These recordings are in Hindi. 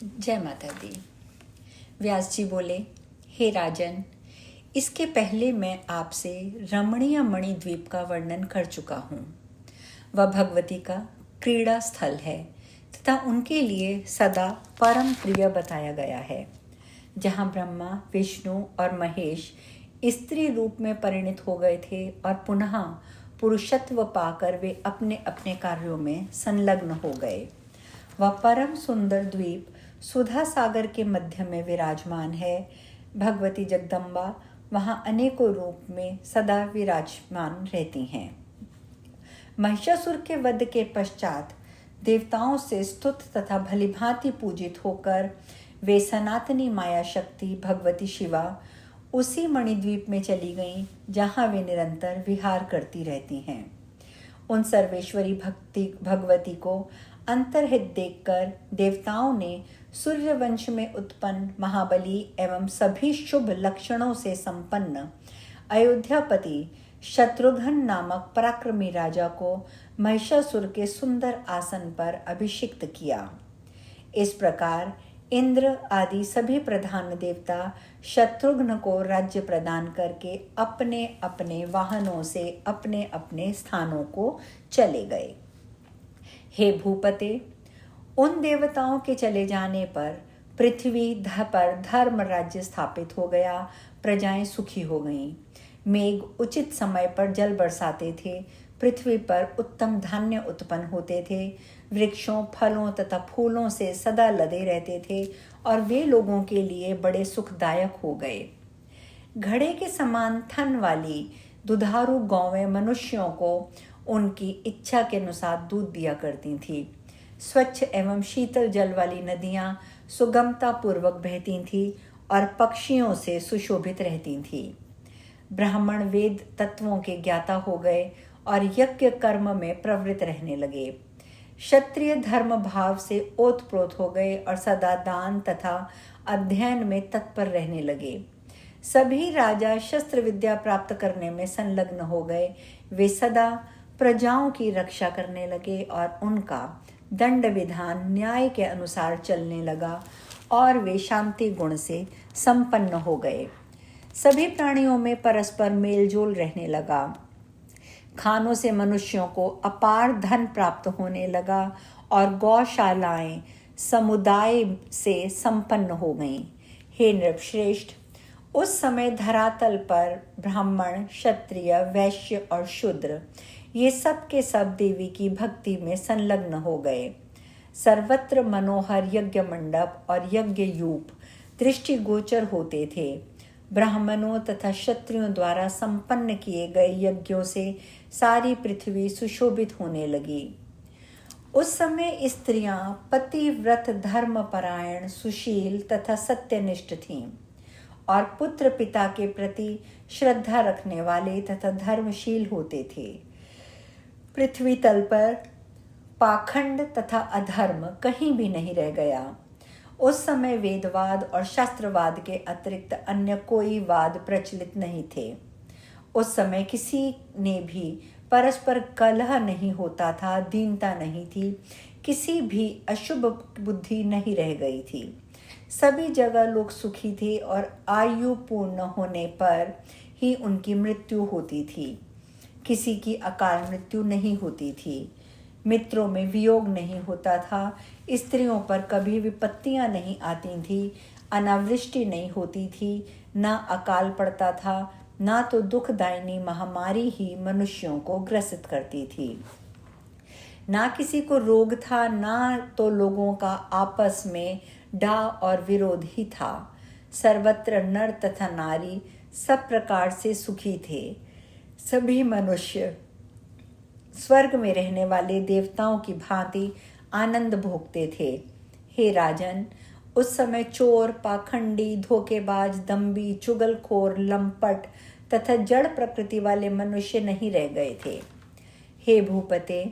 जय माता दी। व्यास जी बोले, हे राजन, इसके पहले मैं आपसे रमणीय मणि द्वीप का वर्णन कर चुका हूँ। वह भगवती का क्रीड़ा स्थल है तथा उनके लिए सदा परम प्रिय बताया गया है, जहाँ ब्रह्मा, विष्णु और महेश स्त्री रूप में परिणित हो गए थे और पुनः पुरुषत्व पाकर वे अपने अपने कार्यों में संलग्न हो गए। वह परम सुंदर द्वीप सुधा सागर के मध्य में विराजमान है। भगवती जगदम्बा वहाँ अनेकों रूप में सदा विराजमान रहती हैं। महिषासुर के वध के पश्चात देवताओं से स्तुत तथा भलीभांति पूजित होकर वे सनातनी माया शक्ति भगवती शिवा उसी मणिद्वीप में चली गईं, जहाँ वे निरंतर विहार करती रहती हैं। उन सर्वेश्वरी भगवती को अंतर्हित देखकर देवताओं ने सूर्यवंश में उत्पन्न महाबली एवं सभी शुभ लक्षणों से संपन्न अयोध्यापति शत्रुघ्न नामक पराक्रमी राजा को महिषासुर के सुंदर आसन पर अभिषिक्त किया। इस प्रकार इंद्र आदि सभी प्रधान देवता शत्रुघ्न को राज्य प्रदान करके अपने अपने वाहनों से अपने अपने स्थानों को चले गए। हे भूपते, उन देवताओं के चले जाने पर पृथ्वी पर धर्म राज्य स्थापित हो गया। प्रजाएं सुखी हो गईं। मेघ उचित समय पर जल बरसाते थे। पृथ्वी पर उत्तम धान्य उत्पन्न होते थे। वृक्षों, फलों तथा फूलों से सदा लदे रहते थे और वे लोगों के लिए बड़े सुखदायक हो गए। घड़े के समान थन वाली दुधारू गौवें मनुष्यों को उनकी इच्छा के अनुसार दूध दिया करती थी। स्वच्छ एवं शीतल जल वाली नदियाँ सुगमता पूर्वक बहती थीं और पक्षियों से सुशोभित रहती थीं। ब्राह्मण वेद तत्वों के ज्ञाता हो गए और यज्ञ कर्म में प्रवृत्त रहने लगे। क्षत्रिय धर्म भाव से ओतप्रोत हो गए और सदा दान तथा अध्ययन में तत्पर रहने लगे। सभी राजा शस्त्र विद्या प्राप्त करने में संलग्न हो गए। वे सदा प्रजाओं की रक्षा करने लगे और उनका दंड विधान न्याय के अनुसार चलने लगा और वे शांति गुण से संपन्न हो गए। सभी प्राणियों में परस्पर मेलजोल रहने लगा। खानों से मनुष्यों को अपार धन प्राप्त होने लगा और गौशालाएं समुदाय से संपन्न हो गईं। हे नृपश्रेष्ठ, उस समय धरातल पर ब्राह्मण, क्षत्रिय, वैश्य और शूद्र ये सब के सब देवी की भक्ति में संलग्न हो गए। सर्वत्र मनोहर यज्ञ मंडप और यज्ञ यूप दृष्टिगोचर होते थे। ब्राह्मणों तथा क्षत्रियों द्वारा संपन्न किए गए यज्ञों से सारी पृथ्वी सुशोभित होने लगी। उस समय स्त्रियां पतिव्रत, धर्मपरायण, सुशील तथा सत्यनिष्ठ थीं और पुत्र पिता के प्रति श्रद्धा रखने वाले तथा धर्मशील होते थे। पृथ्वी तल पर पाखंड तथा अधर्म कहीं भी नहीं रह गया। उस समय वेदवाद और शास्त्रवाद के अतिरिक्त अन्य कोई वाद प्रचलित नहीं थे। उस समय किसी ने भी परस्पर कलह नहीं होता था, दीनता नहीं थी, किसी भी अशुभ बुद्धि नहीं रह गई थी। सभी जगह लोग सुखी थे और आयु पूर्ण होने पर ही उनकी मृत्यु होती थी। किसी की अकाल मृत्यु नहीं होती थी। मित्रों में वियोग नहीं होता था। स्त्रियों पर कभी विपत्तियां नहीं आती थी। अनावृष्टि नहीं होती थी। ना अकाल पड़ता था, ना तो दुखदायिनी महामारी ही मनुष्यों को ग्रसित करती थी। ना किसी को रोग था, ना तो लोगों का आपस में डाह और विरोध ही था। सर्वत्र नर तथा नारी सब प्रकार से सुखी थे। सभी मनुष्य स्वर्ग में रहने वाले देवताओं की भांति आनंद भोगते थे। हे राजन, उस समय चोर, पाखंडी, धोखेबाज, दंभी, चुगलखोर, लंपट तथा जड़ प्रकृति वाले मनुष्य नहीं रह गए थे। हे भूपते,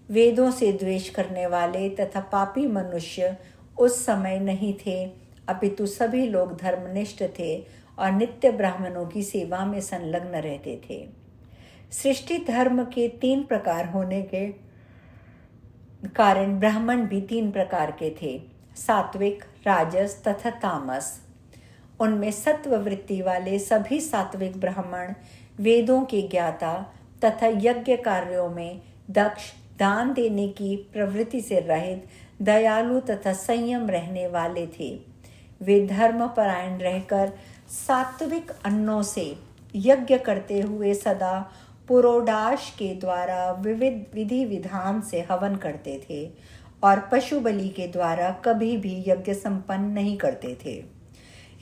वेदों से द्वेष करने वाले तथा पापी मनुष्य उस समय नहीं थे, अपितु सभी लोग धर्मनिष्ठ थे और नित्य ब्राह्मणों की सेवा में संलग्न रहते थे। सृष्टि धर्म के 3 प्रकार होने के कारण ब्राह्मण भी 3 प्रकार के थे। सात्विक, राजस तथा तामस। उनमें सत्व वृत्ति वाले सभी सात्विक ब्राह्मण वेदों के ज्ञाता तथा यज्ञ कार्यों में दक्ष, दान देने की प्रवृत्ति से रहित, दयालु तथा संयम रहने वाले थे। वे धर्मपरायण रहकर सात्विक अन्नों से यज्ञ करते हुए सदा पुरोडाश के द्वारा विविध विधि विधान से हवन करते थे और पशु बलि के द्वारा कभी भी यज्ञ संपन्न नहीं करते थे।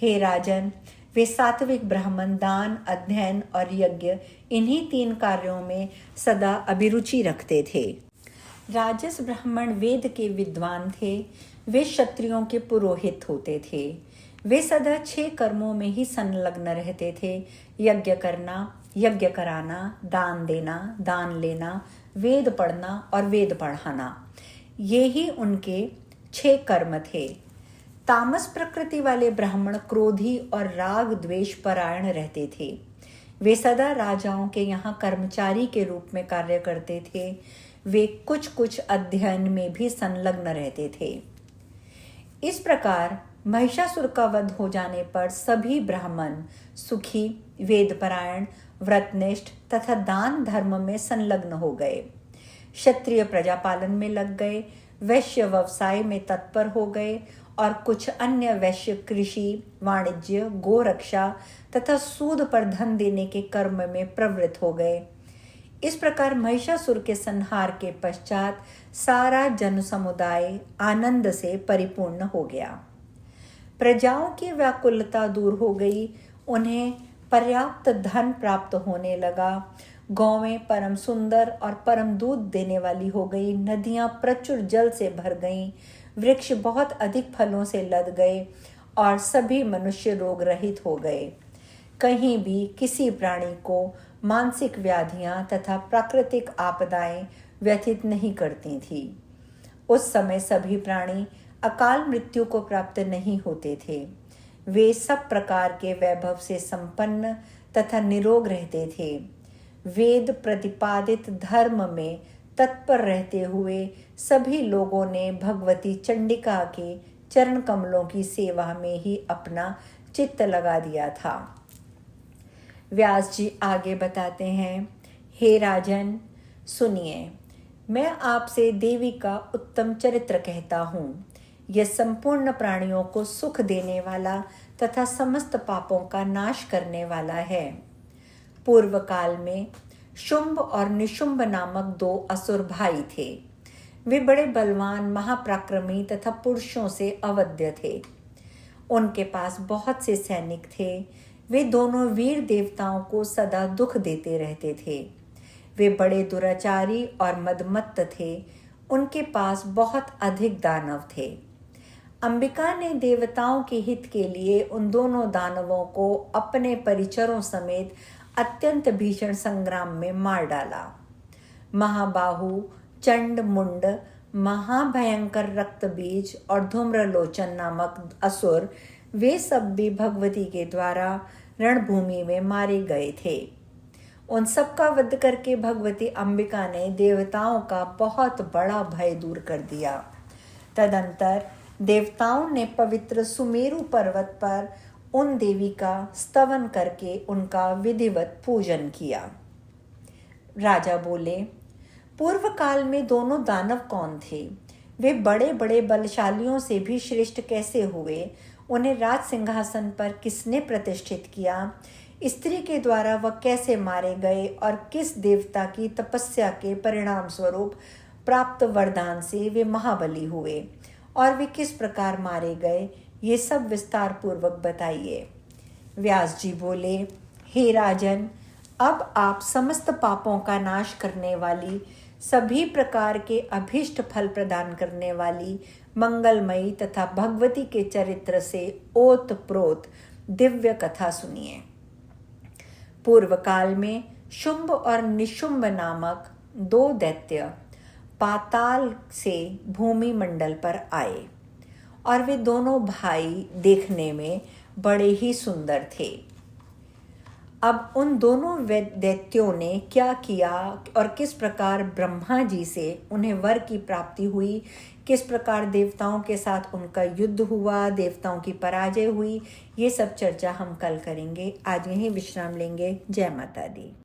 हे राजन, वे सात्विक ब्राह्मण दान, अध्ययन और यज्ञ, इन्हीं 3 कार्यों में सदा अभिरुचि रखते थे। राजस ब्राह्मण वेद के विद्वान थे। वे क्षत्रियों के पुरोहित होते थे। वे सदा 6 कर्मों में ही संलग्न रहते थे: यज्ञ करना, यज्ञ कराना, दान देना, दान लेना, वेद पढ़ना और वेद पढ़ाना। ये ही उनके 6 कर्म थे। तामस प्रकृति वाले ब्राह्मण क्रोधी और राग द्वेष परायण रहते थे। वे सदा राजाओं के यहाँ कर्मचारी के रूप में कार्य करते थे। वे कुछ कुछ अध्ययन में भी संलग्न रहते थे। इस प्रकार महिषासुर का वध हो जाने पर सभी ब्राह्मण सुखी, वेदपरायण, व्रतनिष्ठ तथा दान धर्म में संलग्न हो गए। क्षत्रिय प्रजापालन में लग गए, वैश्य व्यवसाय में तत्पर हो गए और कुछ अन्य वैश्य कृषि, वाणिज्य, गोरक्षा तथा सूद पर धन देने के कर्म में प्रवृत्त हो गए। इस प्रकार महिषासुर के संहार के पश्चात सारा जन समुदाय आनंद से परिपूर्ण हो गया। प्रजाओं की व्याकुलता दूर हो गई। उन्हें पर्याप्त धन प्राप्त होने लगा। गौवें परम सुंदर और परम दूध देने वाली हो गई। नदियां प्रचुर जल से भर गईं। वृक्ष बहुत अधिक फलों से लद गए और सभी मनुष्य रोग रहित हो गए। कहीं भी किसी प्राणी को मानसिक व्याधियां तथा प्राकृतिक आपदाएं व्यथित नहीं करती थी। उस समय सभी प्राणी अकाल मृत्यु को प्राप्त नहीं होते थे। वे सब प्रकार के वैभव से संपन्न तथा निरोग रहते थे। वेद प्रतिपादित धर्म में तत्पर रहते हुए सभी लोगों ने भगवती चंडिका के चरण कमलों की सेवा में ही अपना चित्त लगा दिया था। व्यास जी आगे बताते हैं, हे राजन, सुनिए, मैं आपसे देवी का उत्तम चरित्र कहता हूँ। यह संपूर्ण प्राणियों को सुख देने वाला तथा समस्त पापों का नाश करने वाला है। पूर्व काल में शुंभ और निशुंभ नामक 2 असुर भाई थे। वे बड़े बलवान, महापराक्रमी तथा पुरुषों से अवध्य थे। उनके पास बहुत से सैनिक थे। वे दोनों वीर देवताओं को सदा दुख देते रहते थे। वे बड़े दुराचारी और मदमत्त थे। उनके पास बहुत अधिक दानव थे। अंबिका ने देवताओं के हित के लिए उन दोनों दानवों को अपने परिचरों समेत अत्यंत भीषण संग्राम में मार डाला। महाबाहु, चंड मुंड, महाभयंकर रक्तबीज और धूम्रलोचन नामक असुर, वे सब भी भगवती के द्वारा रणभूमि में मारे गए थे। उन सब का वध करके भगवती अंबिका ने देवताओं का बहुत बड़ा भय दूर कर दिया। तदंतर देवताओं ने पवित्र सुमेरु पर्वत पर उन देवी का स्तवन करके उनका विधिवत पूजन किया। राजा बोले, पूर्व काल में दोनों दानव कौन थे? वे बड़े बड़े बलशालियों से भी श्रेष्ठ कैसे हुए? उन्हें राज सिंहासन पर किसने प्रतिष्ठित किया? स्त्री के द्वारा वह कैसे मारे गए और किस देवता की तपस्या के परिणाम स्वरूप प्राप्त वरदान से वे महाबली हुए और वे किस प्रकार मारे गए? ये सब विस्तार पूर्वक बताइए। व्यास जी बोले, हे राजन, अब आप समस्त पापों का नाश करने वाली, सभी प्रकार के अभीष्ट फल प्रदान करने वाली, मंगलमयी तथा भगवती के चरित्र से ओत प्रोत दिव्य कथा सुनिए। पूर्व काल में शुंभ और निशुंभ नामक 2 दैत्य पाताल से भूमि मंडल पर आए और वे दोनों भाई देखने में बड़े ही सुंदर थे। अब उन दोनों दैत्यों ने क्या किया और किस प्रकार ब्रह्मा जी से उन्हें वर की प्राप्ति हुई, किस प्रकार देवताओं के साथ उनका युद्ध हुआ, देवताओं की पराजय हुई, ये सब चर्चा हम कल करेंगे। आज यहीं विश्राम लेंगे। जय माता दी।